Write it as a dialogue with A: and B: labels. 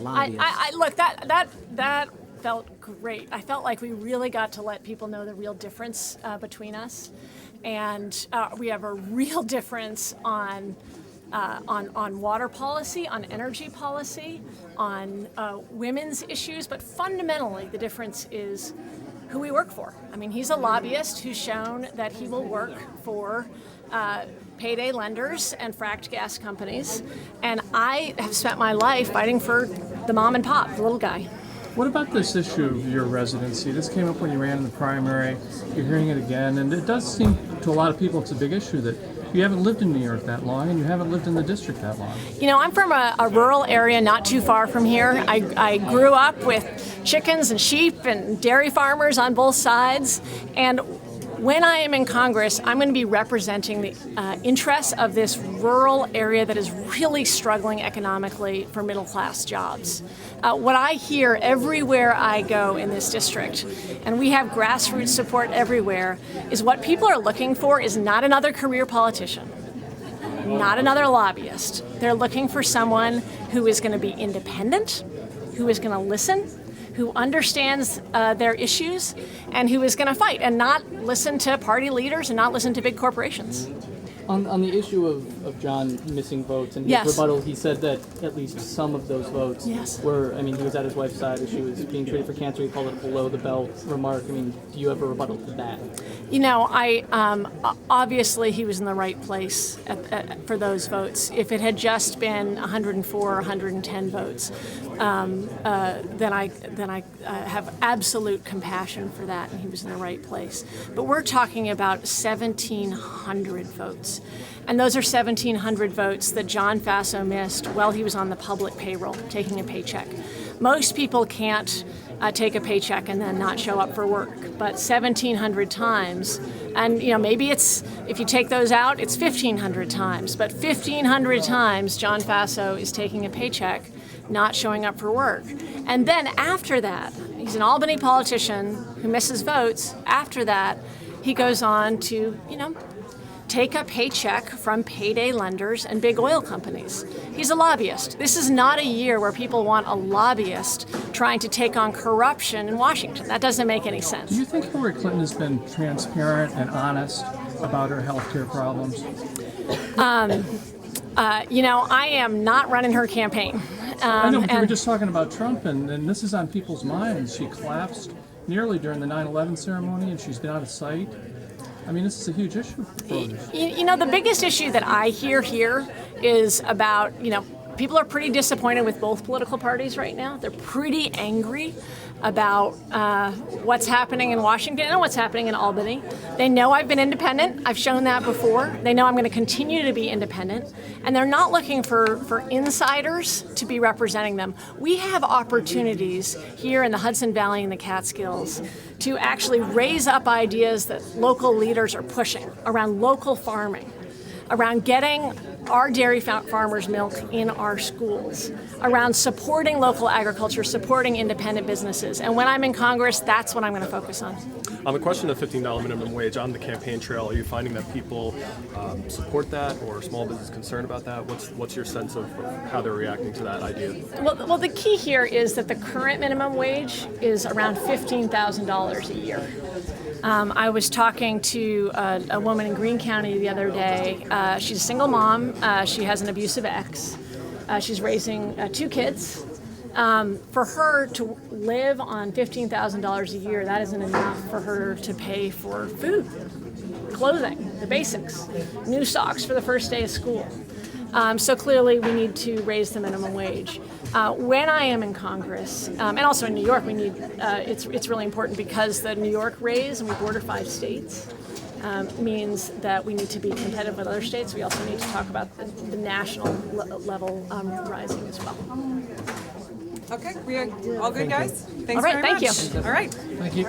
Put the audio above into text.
A: Look, that felt great. I felt like we really got to let people know the real difference between us, and we have a real difference on water policy, on energy policy, on women's issues, but fundamentally the difference is who we work for. I mean, he's a lobbyist who's shown that he will work for payday lenders and fracked gas companies, and I have spent my life fighting for the mom and pop, the little guy.
B: What about this issue of your residency? This came up when you ran in the primary. You're hearing it again, and it does seem to a lot of people it's a big issue that you haven't lived in New York that long and you haven't lived in the district that long.
A: You know, I'm from a rural area not too far from here. I grew up with chickens and sheep and dairy farmers on both sides, and when I am in Congress, I'm going to be representing the interests of this rural area that is really struggling economically for middle-class jobs. What I hear everywhere I go in this district, and we have grassroots support everywhere, is what people are looking for is not another career politician, not another lobbyist. They're looking for someone who is going to be independent, who is going to listen, who understands their issues, and who is going to fight and not listen to party leaders and not listen to big corporations.
C: On the issue of John missing votes and his rebuttal, he said that at least some of those votes were, I mean, he was at his wife's side as she was being treated for cancer. He called it a below-the-belt remark. I mean, do you have a rebuttal to that?
A: You know, obviously he was in the right place for those votes. If it had just been 104 or 110 votes, then I have absolute compassion for that, and he was in the right place. But we're talking about 1,700 votes. And those are 1,700 votes that John Faso missed while he was on the public payroll, taking a paycheck. Most people can't take a paycheck and then not show up for work, but 1,700 times, and you know, maybe it's, if you take those out, it's 1,500 times, but 1,500 times John Faso is taking a paycheck, not showing up for work. And then after that, he's an Albany politician who misses votes. After that, he goes on to, you know, take a paycheck from payday lenders and big oil companies. He's a lobbyist. This is not a year where people want a lobbyist trying to take on corruption in Washington. That doesn't make any sense.
B: Do you think Hillary Clinton has been transparent and honest about her health care problems?
A: You know, I am not running her campaign.
B: I know, but you were just talking about Trump, and this is on people's minds. She collapsed nearly during the 9/11 ceremony, and she's been out of sight. I mean, this is a huge issue for voters.
A: You know, the biggest issue that I hear here is about, you know, people are pretty disappointed with both political parties right now. They're pretty angry about what's happening in Washington and what's happening in Albany. They know I've been independent. I've shown that before. They know I'm going to continue to be independent. And they're not looking for insiders to be representing them. We have opportunities here in the Hudson Valley and the Catskills to actually raise up ideas that local leaders are pushing around local farming, around getting our dairy farmers' milk in our schools, around supporting local agriculture, supporting independent businesses. And when I'm in Congress, that's what I'm going to focus on.
D: On the question of $15 minimum wage on the campaign trail, are you finding that people support that, or small business concerned about that? What's your sense of how they're reacting to that idea?
A: Well, the key here is that the current minimum wage is around $15,000 a year. I was talking to a woman in Greene County the other day. She's a single mom. She has an abusive ex. She's raising 2 kids. For her to live on $15,000 a year, that isn't enough for her to pay for food, clothing, the basics, new socks for the first day of school. So clearly we need to raise the minimum wage. When I am in Congress, and also in New York, we need, it's really important because the New York raise, and we border 5 states, means that we need to be competitive with other states. We also need to talk about the national level rising as well.
E: Okay, we are all good, guys? Thanks
A: all right,
E: very much.
A: Thank you.
E: All right.
B: Thank you.